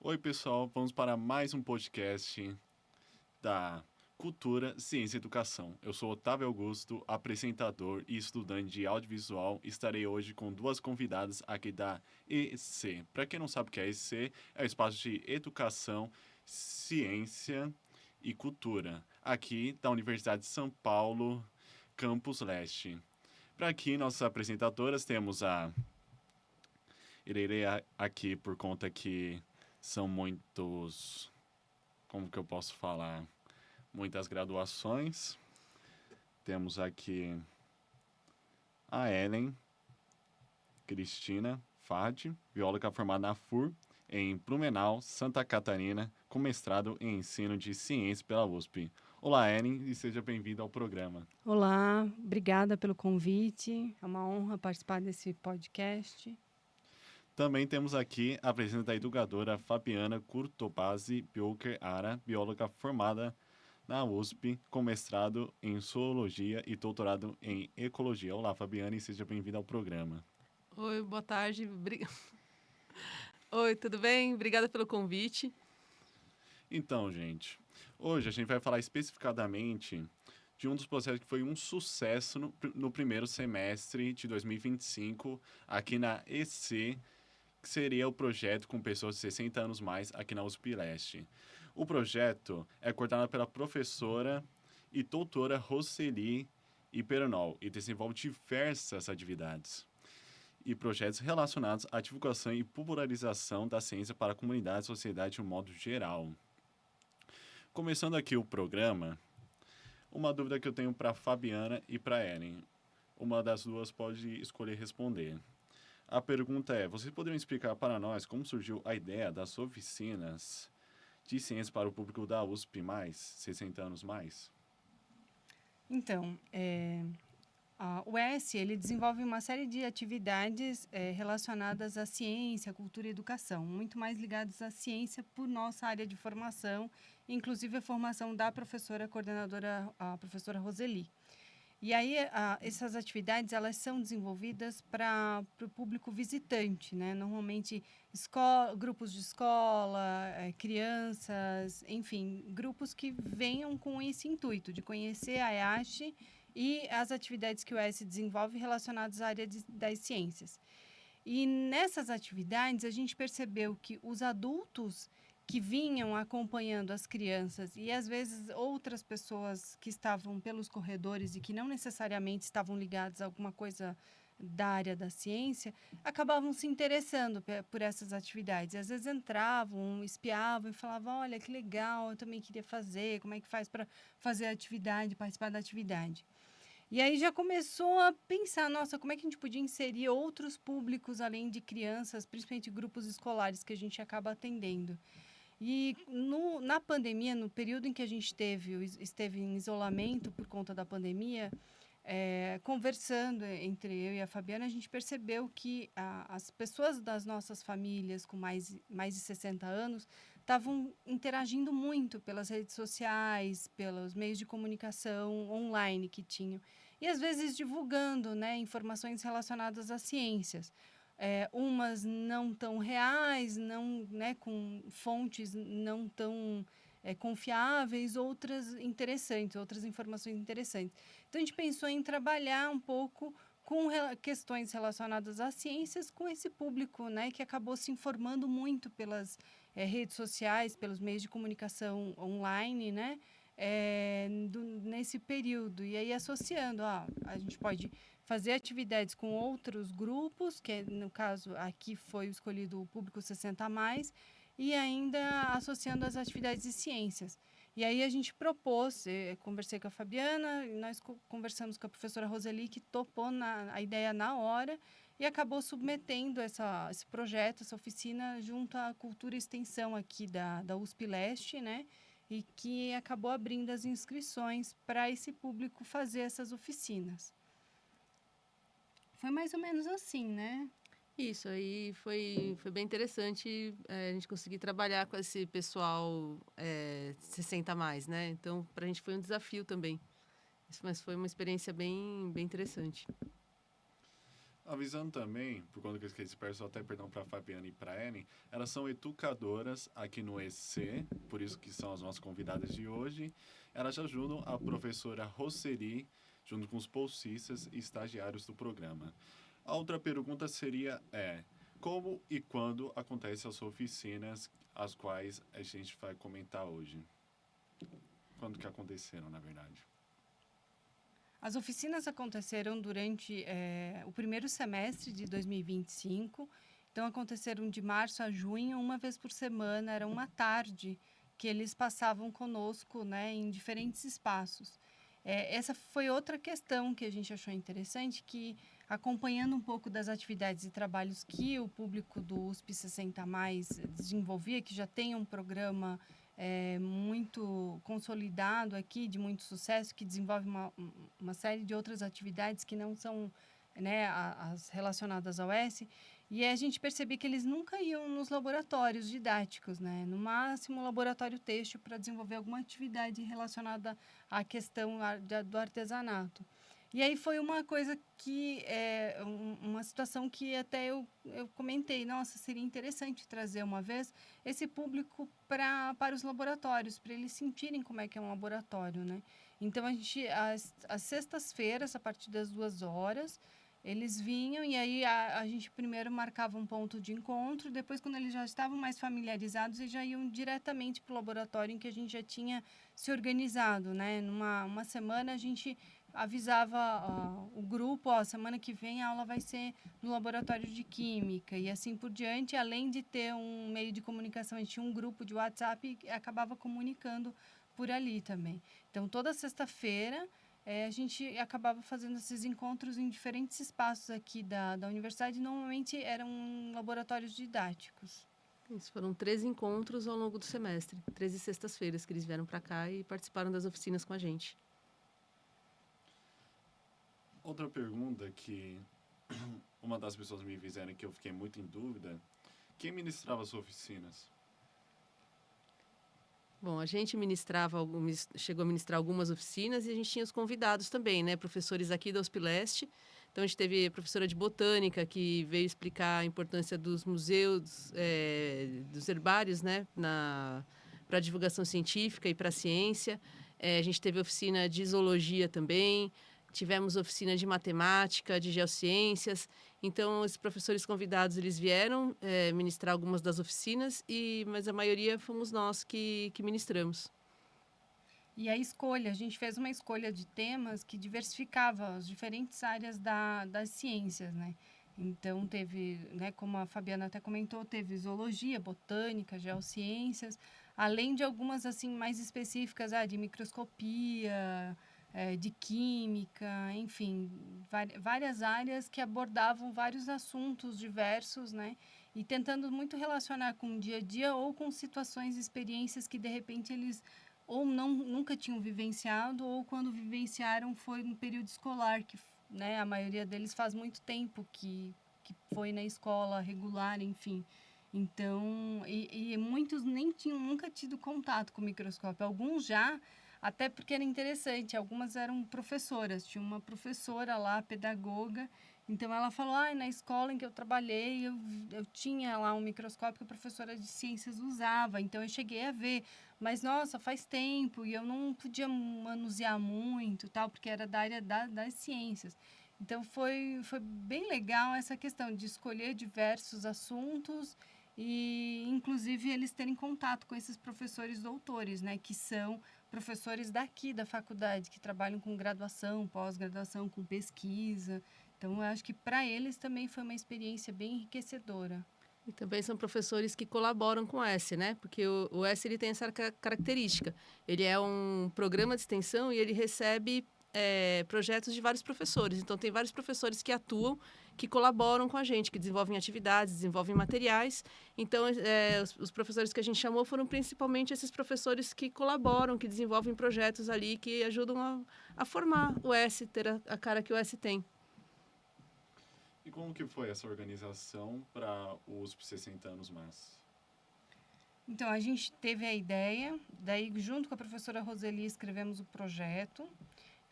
Oi, pessoal, vamos para mais um podcast da Cultura, Ciência e Educação. Eu sou Otávio Augusto, apresentador e estudante de audiovisual. Estarei hoje com duas convidadas aqui da EC. Para quem não sabe o que é EC, é o Espaço de Educação, Ciência e Cultura, aqui da Universidade de São Paulo, Campus Leste. Para aqui, nossas apresentadoras temos a Irei aqui por conta que são muitos, como que eu posso falar, muitas graduações. Temos aqui a Ellen Cristina Fadi, bióloga formada na FUR, em Blumenau, Santa Catarina, com mestrado em ensino de ciências pela USP. Olá, Ellen, e seja bem-vinda ao programa. Olá, obrigada pelo convite. É uma honra participar desse podcast. Também temos aqui a presença da educadora Fabiana Curtopazzi Bioker Ara, bióloga formada na USP, com mestrado em Zoologia e doutorado em Ecologia. Olá, Fabiana, e seja bem-vinda ao programa. Oi, boa tarde. Oi, tudo bem? Obrigada pelo convite. Então, gente, hoje a gente vai falar especificadamente de um dos processos que foi um sucesso no primeiro semestre de 2025 aqui na EC, que seria o projeto com pessoas de 60 anos mais aqui na USP Leste. O projeto é coordenado pela professora e doutora Roseli Ipernol e desenvolve diversas atividades e projetos relacionados à divulgação e popularização da ciência para a comunidade e sociedade de um modo geral. Começando aqui o programa, uma dúvida que eu tenho para Fabiana e para Ellen. Uma das duas pode escolher responder. A pergunta é: vocês poderiam explicar para nós como surgiu a ideia das oficinas de ciências para o público da USP+, 60 anos mais? Então, o ES ele desenvolve uma série de atividades relacionadas à ciência, cultura e educação, muito mais ligadas à ciência por nossa área de formação, inclusive a formação da professora coordenadora, a professora Roseli. E aí, essas atividades, elas são desenvolvidas para o público visitante, né? Normalmente, grupos de escola, crianças, enfim, grupos que venham com esse intuito de conhecer a EASH e as atividades que o ES desenvolve relacionadas à área das ciências. E nessas atividades, a gente percebeu que os adultos que vinham acompanhando as crianças e, às vezes, outras pessoas que estavam pelos corredores e que não necessariamente estavam ligadas a alguma coisa da área da ciência, acabavam se interessando por essas atividades. E, às vezes, entravam, espiavam e falavam: olha, que legal, eu também queria fazer, como é que faz para fazer a atividade, participar da atividade. E aí já começou a pensar, nossa, como é que a gente podia inserir outros públicos além de crianças, principalmente grupos escolares que a gente acaba atendendo. E na pandemia, no período em que a gente esteve em isolamento por conta da pandemia, conversando entre eu e a Fabiana, a gente percebeu que as pessoas das nossas famílias com mais de 60 anos estavam interagindo muito pelas redes sociais, pelos meios de comunicação online que tinham. E, às vezes, divulgando, né, informações relacionadas às ciências. Umas não tão reais, não, né, com fontes não tão confiáveis, outras interessantes, outras informações interessantes. Então, a gente pensou em trabalhar um pouco com questões relacionadas às ciências com esse público, né, que acabou se informando muito pelas redes sociais, pelos meios de comunicação online, né, nesse período. E aí, associando, a gente pode fazer atividades com outros grupos, que no caso aqui foi escolhido o público 60 a mais, e ainda associando as atividades de ciências. E aí a gente propôs, conversei com a Fabiana, e nós conversamos com a professora Roseli, que topou a ideia na hora e acabou submetendo esse projeto, essa oficina, junto à Cultura e Extensão aqui da USP Leste, né? E que acabou abrindo as inscrições para esse público fazer essas oficinas. Foi mais ou menos assim, né? Isso, aí foi bem interessante a gente conseguir trabalhar com esse pessoal 60 a mais, né? Então, para a gente foi um desafio também. Mas foi uma experiência bem interessante. Avisando também, por conta que eu esqueci, peço até perdão para a Fabiana e para a Ellen, elas são educadoras aqui no EC, por isso que são as nossas convidadas de hoje. Elas ajudam a professora Roseli, junto com os bolsistas e estagiários do programa. A outra pergunta seria, como e quando acontecem as oficinas, as quais a gente vai comentar hoje? Quando que aconteceram, na verdade? As oficinas aconteceram durante o primeiro semestre de 2025. Então, aconteceram de março a junho, uma vez por semana. Era uma tarde que eles passavam conosco, né, em diferentes espaços. Essa foi outra questão que a gente achou interessante, que acompanhando um pouco das atividades e trabalhos que o público do USP 60+, desenvolvia, que já tem um programa muito consolidado aqui, de muito sucesso, que desenvolve uma série de outras atividades que não são, né, as relacionadas ao S, e a gente percebia que eles nunca iam nos laboratórios didáticos, né? No máximo, laboratório têxtil para desenvolver alguma atividade relacionada à questão do artesanato. E aí foi uma coisa que, uma situação que até eu comentei, nossa, seria interessante trazer uma vez esse público para os laboratórios, para eles sentirem como é que é um laboratório, né? Então, às sextas-feiras, a partir das 2h, eles vinham e aí a gente primeiro marcava um ponto de encontro, depois, quando eles já estavam mais familiarizados, eles já iam diretamente para o laboratório em que a gente já tinha se organizado, né? Uma semana a gente avisava o grupo, semana que vem a aula vai ser no laboratório de química e assim por diante. Além de ter um meio de comunicação, a gente tinha um grupo de WhatsApp e acabava comunicando por ali também. Então, toda sexta-feira, a gente acabava fazendo esses encontros em diferentes espaços aqui da universidade. Normalmente eram laboratórios didáticos. Isso, foram 13 encontros ao longo do semestre, 13 sextas-feiras que eles vieram para cá e participaram das oficinas com a gente. Outra pergunta que uma das pessoas me fizeram que eu fiquei muito em dúvida, quem ministrava as oficinas? Bom, a gente chegou a ministrar algumas oficinas e a gente tinha os convidados também, né? Professores aqui da USP Leste. Então, a gente teve a professora de botânica que veio explicar a importância dos museus, dos herbários, né? Para a divulgação científica e para a ciência. A gente teve oficina de zoologia também. Tivemos oficina de matemática, de geociências. Então, os professores convidados, eles vieram ministrar algumas das oficinas, mas a maioria fomos nós que ministramos. E a gente fez uma escolha de temas que diversificava as diferentes áreas das ciências, né? Então, teve, né, como a Fabiana até comentou, teve zoologia, botânica, geociências, além de algumas, assim, mais específicas, de microscopia, de química, enfim, várias áreas que abordavam vários assuntos diversos, né? E tentando muito relacionar com o dia a dia ou com situações, experiências que, de repente, eles ou nunca tinham vivenciado, ou quando vivenciaram foi no período escolar, que, né, a maioria deles faz muito tempo que foi na escola regular, enfim. Então, e muitos nem tinham nunca tido contato com o microscópio. Alguns já, até porque era interessante, algumas eram professoras. Tinha uma professora lá, pedagoga, então ela falou, na escola em que eu trabalhei, eu tinha lá um microscópio que a professora de ciências usava, então eu cheguei a ver, mas nossa, faz tempo e eu não podia manusear muito, tal, porque era da área das ciências. Então foi bem legal essa questão de escolher diversos assuntos e, inclusive, eles terem contato com esses professores doutores, né, que são professores daqui da faculdade, que trabalham com graduação, pós-graduação, com pesquisa. Então, eu acho que para eles também foi uma experiência bem enriquecedora. E também são professores que colaboram com o S, né? Porque o S ele tem essa característica. Ele é um programa de extensão e ele recebe projetos de vários professores. Então, tem vários professores que atuam, que colaboram com a gente, que desenvolvem atividades, desenvolvem materiais. Então, os professores que a gente chamou foram principalmente esses professores que colaboram, que desenvolvem projetos ali, que ajudam a formar o S, ter a cara que o S tem. E como que foi essa organização para o USP 60 anos mais? Então, a gente teve a ideia, daí junto com a professora Roseli escrevemos o projeto,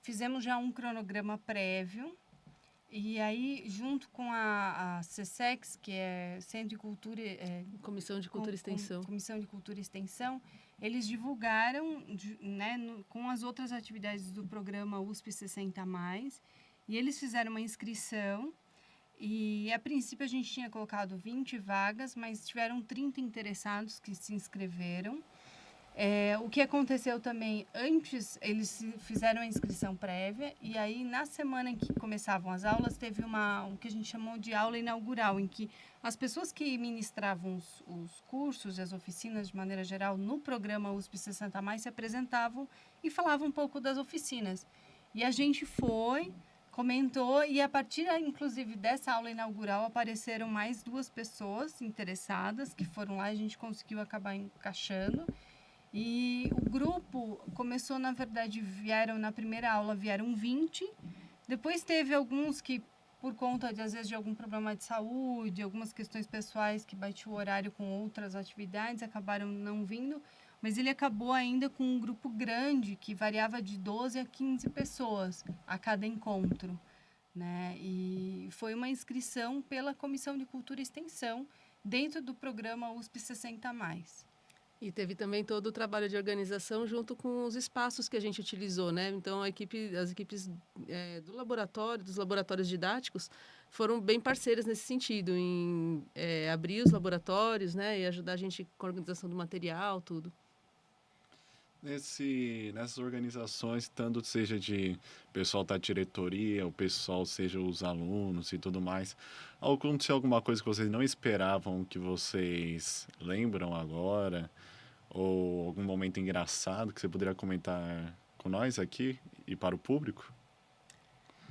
fizemos já um cronograma prévio, E aí, junto com a CSEX, que é Centro de Cultura... Comissão de Cultura e Extensão. Comissão de Cultura e Extensão, eles divulgaram, né, com as outras atividades do programa USP 60+, e eles fizeram uma inscrição, e a princípio a gente tinha colocado 20 vagas, mas tiveram 30 interessados que se inscreveram. O que aconteceu também, antes eles fizeram a inscrição prévia, e aí na semana em que começavam as aulas, teve o que a gente chamou de aula inaugural, em que as pessoas que ministravam os cursos e as oficinas de maneira geral no programa USP 60+, se apresentavam e falavam um pouco das oficinas. E a gente comentou, e a partir, inclusive, dessa aula inaugural, apareceram mais 2 pessoas interessadas, que foram lá e a gente conseguiu acabar encaixando. E o grupo começou, na verdade, na primeira aula vieram 20, depois teve alguns que, por conta, às vezes, de algum problema de saúde, algumas questões pessoais que batiu o horário com outras atividades, acabaram não vindo, mas ele acabou ainda com um grupo grande, que variava de 12 a 15 pessoas a cada encontro, né? E foi uma inscrição pela Comissão de Cultura e Extensão, dentro do programa USP 60+. E teve também todo o trabalho de organização junto com os espaços que a gente utilizou, né? Então, as equipes do laboratório, dos laboratórios didáticos, foram bem parceiras nesse sentido, em abrir os laboratórios, né? E ajudar a gente com a organização do material, tudo. Nessas organizações, tanto seja de pessoal da diretoria, o pessoal seja os alunos e tudo mais, aconteceu alguma coisa que vocês não esperavam, que vocês lembram agora? Ou algum momento engraçado que você poderia comentar com nós aqui e para o público?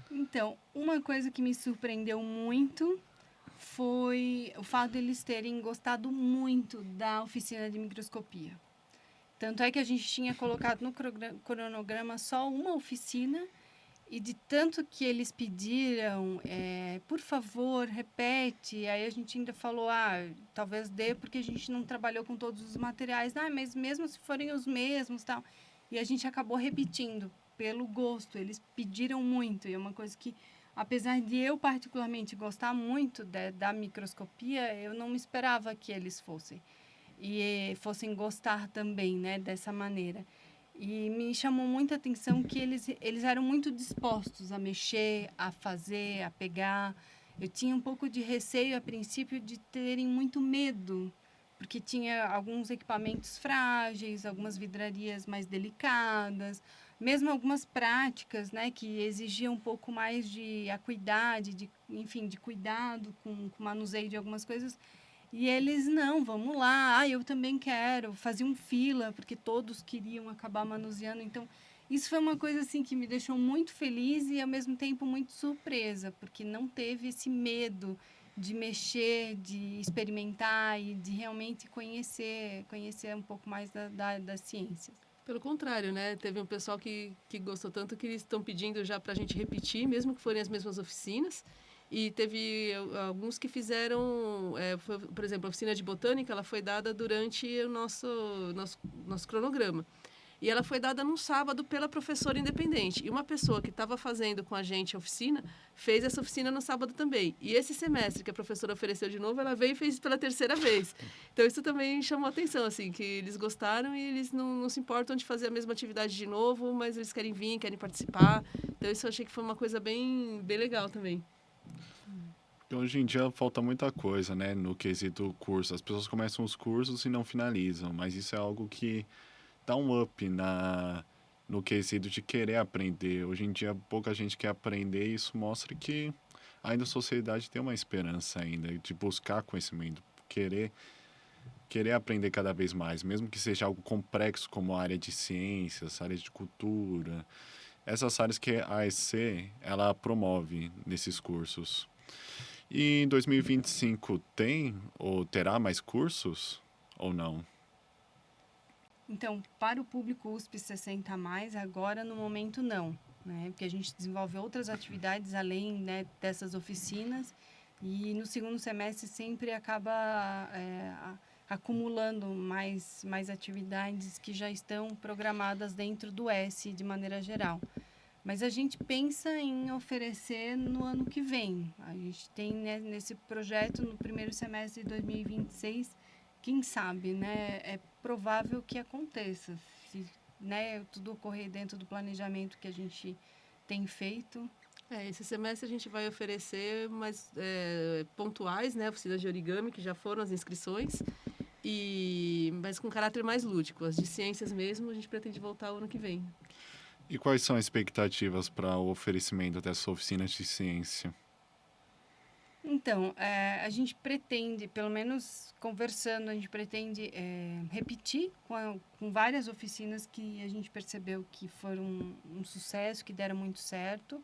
Então, uma coisa que me surpreendeu muito foi o fato de eles terem gostado muito da oficina de microscopia. Tanto é que a gente tinha colocado no cronograma só uma oficina, e de tanto que eles pediram, por favor, repete. Aí a gente ainda falou, talvez dê, porque a gente não trabalhou com todos os materiais. Mas mesmo se forem os mesmos, tal. E a gente acabou repetindo, pelo gosto. Eles pediram muito, e é uma coisa que, apesar de eu particularmente gostar muito da microscopia, eu não me esperava que eles fossem gostar também, né, dessa maneira. E me chamou muita atenção que eles eram muito dispostos a mexer, a fazer, a pegar. Eu tinha um pouco de receio, a princípio, de terem muito medo, porque tinha alguns equipamentos frágeis, algumas vidrarias mais delicadas, mesmo algumas práticas, né, que exigiam um pouco mais de acuidade, de cuidado com o manuseio de algumas coisas. E eles, não, vamos lá, eu também quero, faziam fila, porque todos queriam acabar manuseando. Então, isso foi uma coisa assim que me deixou muito feliz e, ao mesmo tempo, muito surpresa, porque não teve esse medo de mexer, de experimentar e de realmente conhecer um pouco mais das ciências. Pelo contrário, né? Teve um pessoal que gostou tanto que eles estão pedindo já para a gente repetir, mesmo que forem as mesmas oficinas. E teve alguns que fizeram, por exemplo, a oficina de botânica, ela foi dada durante o nosso cronograma. E ela foi dada num sábado pela professora independente. E uma pessoa que estava fazendo com a gente a oficina, fez essa oficina no sábado também. E esse semestre que a professora ofereceu de novo, ela veio e fez pela 3ª vez. Então, isso também chamou a atenção, assim, que eles gostaram e eles não se importam de fazer a mesma atividade de novo, mas eles querem vir, querem participar. Então, isso eu achei que foi uma coisa bem, bem legal também. Hoje em dia falta muita coisa, né, no quesito curso. As pessoas começam os cursos e não finalizam, mas isso é algo que dá um up no quesito de querer aprender. Hoje em dia pouca gente quer aprender e isso mostra que ainda a sociedade tem uma esperança ainda de buscar conhecimento, querer aprender cada vez mais, mesmo que seja algo complexo como a área de ciências, a área de cultura, essas áreas que a AEC ela promove nesses cursos. E em 2025 tem ou terá mais cursos ou não? Então, para o público USP 60+, agora no momento não, né? Porque a gente desenvolve outras atividades além, né, dessas oficinas, e no segundo semestre sempre acaba acumulando mais atividades que já estão programadas dentro do S de maneira geral. Mas a gente pensa em oferecer no ano que vem. A gente tem, né, nesse projeto, no primeiro semestre de 2026, quem sabe, né? É provável que aconteça. Se, né, tudo ocorrer dentro do planejamento que a gente tem feito. Esse semestre a gente vai oferecer mais pontuais, né? Oficinas de origami, que já foram as inscrições, mas com caráter mais lúdico. As de ciências mesmo, a gente pretende voltar o ano que vem. E quais são as expectativas para o oferecimento dessas oficinas de ciência? Então, a gente pretende, pelo menos conversando, a gente pretende repetir com várias oficinas que a gente percebeu que foram um sucesso, que deram muito certo.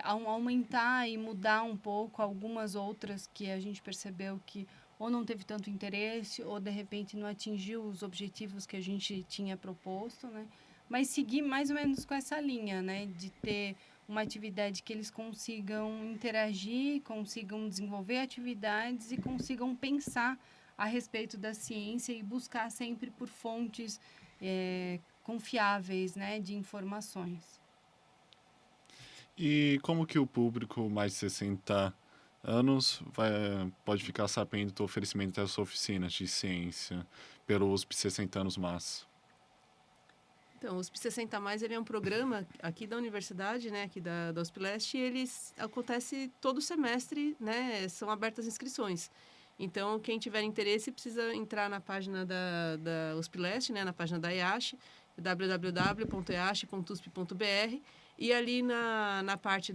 Aumentar e mudar um pouco algumas outras que a gente percebeu que ou não teve tanto interesse ou de repente não atingiu os objetivos que a gente tinha proposto, né? Mas seguir mais ou menos com essa linha, né? De ter uma atividade que eles consigam interagir, consigam desenvolver atividades e consigam pensar a respeito da ciência e buscar sempre por fontes confiáveis, né? De informações. E como que o público mais de 60 anos pode ficar sabendo do oferecimento dessas oficinas de ciência pelo USP 60 anos mais? Então, o USP 60 Mais, ele é um programa aqui da universidade, né, aqui da USP Leste, e ele acontece todo semestre, né, são abertas inscrições. Então, quem tiver interesse precisa entrar na página da USP Leste, né, na página da EASH, www.eash.usp.br, e ali na parte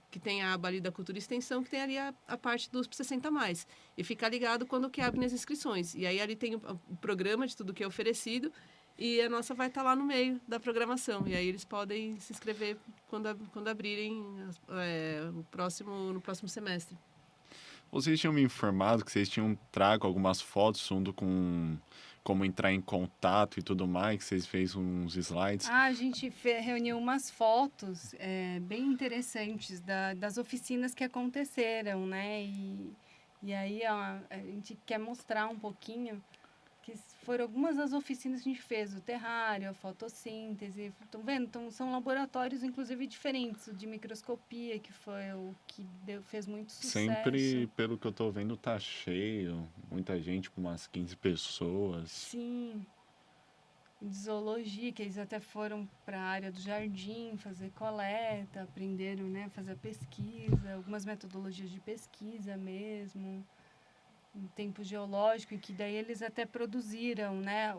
que tem a aba ali da Cultura e Extensão, que tem ali a parte do USP 60 Mais. E ficar ligado quando que abrem as inscrições. E aí ali tem o programa de tudo que é oferecido, e a nossa vai estar lá no meio da programação. E aí eles podem se inscrever quando abrirem no próximo semestre. Vocês tinham me informado que vocês tinham trago algumas fotos junto com como entrar em contato e tudo mais, que vocês fez uns slides. A gente reuniu umas fotos bem interessantes das oficinas que aconteceram, né? E aí a gente quer mostrar um pouquinho que foram algumas das oficinas que a gente fez, o terrário, a fotossíntese. Estão vendo? Então, são laboratórios, inclusive, diferentes. O de microscopia, que foi o que fez muito sucesso. Sempre, pelo que eu tô vendo, tá cheio. Muita gente, umas 15 pessoas. Sim. De zoologia, que eles até foram para a área do jardim fazer coleta, aprenderam, né, fazer pesquisa, algumas metodologias de pesquisa mesmo, em tempo geológico, e que daí eles até produziram, né,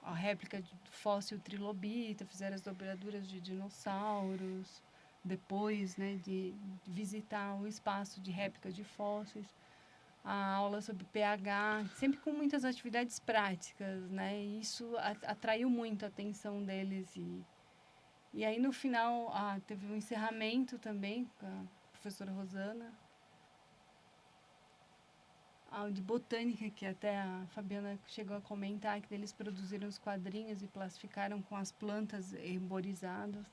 a réplica do fóssil trilobita, fizeram as dobraduras de dinossauros, depois, né, de visitar o espaço de réplica de fósseis. A aula sobre pH, sempre com muitas atividades práticas, né? E isso atraiu muito a atenção deles. E aí, no final, teve um encerramento também com a professora Rosana. De botânica, que até a Fabiana chegou a comentar, que eles produziram os quadrinhos e plastificaram com as plantas herborizadas,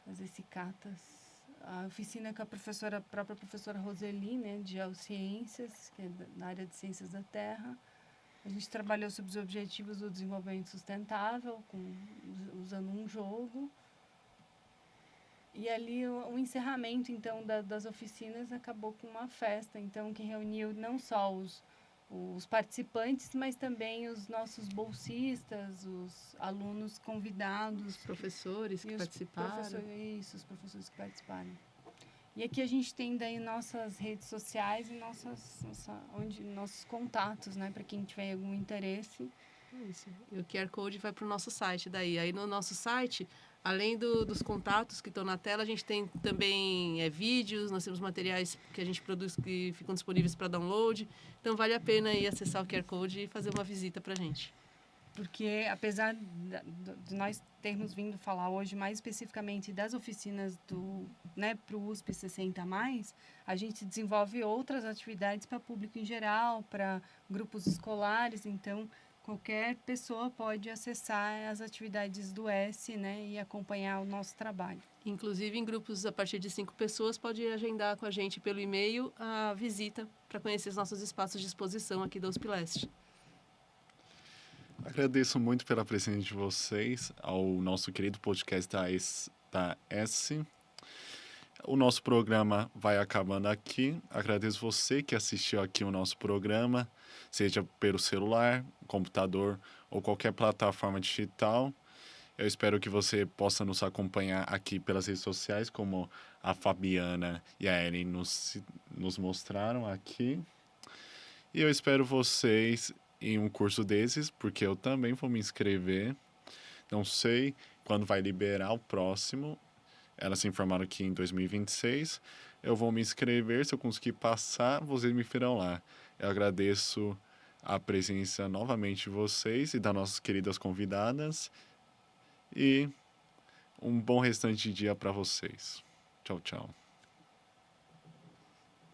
as essicatas. A oficina com a própria professora Roseli, né, de Geociências, que é na área de Ciências da Terra. A gente trabalhou sobre os objetivos do desenvolvimento sustentável, usando um jogo. E ali o encerramento, então, das oficinas acabou com uma festa, então, que reuniu não só os participantes, mas também os nossos bolsistas, os alunos convidados. Os professores que participaram. Os professores que participaram. E aqui a gente tem daí nossas redes sociais e nossos contatos, né, para quem tiver algum interesse. Isso. E o QR Code vai para o nosso site daí. Aí no nosso site, além dos contatos que estão na tela, a gente tem também vídeos, nós temos materiais que a gente produz que ficam disponíveis para download. Então vale a pena ir acessar o QR Code e fazer uma visita para a gente. Porque apesar de nós termos vindo falar hoje mais especificamente das oficinas para o USP 60+, a gente desenvolve outras atividades para público em geral, para grupos escolares, então qualquer pessoa pode acessar as atividades do S, né, e acompanhar o nosso trabalho. Inclusive, em grupos a partir de 5 pessoas, pode agendar com a gente pelo e-mail a visita para conhecer os nossos espaços de exposição aqui da USP Leste. Agradeço muito pela presença de vocês ao nosso querido podcast da S. O nosso programa vai acabando aqui. Agradeço você que assistiu aqui o nosso programa, seja pelo celular, computador ou qualquer plataforma digital. Eu espero que você possa nos acompanhar aqui pelas redes sociais, como a Fabiana e a Ellen nos mostraram aqui. E eu espero vocês em um curso desses, porque eu também vou me inscrever. Não sei quando vai liberar o próximo. Elas se informaram que em 2026. Eu vou me inscrever. Se eu conseguir passar, vocês me virão lá. Eu agradeço a presença novamente de vocês e das nossas queridas convidadas. E um bom restante de dia para vocês. Tchau, tchau.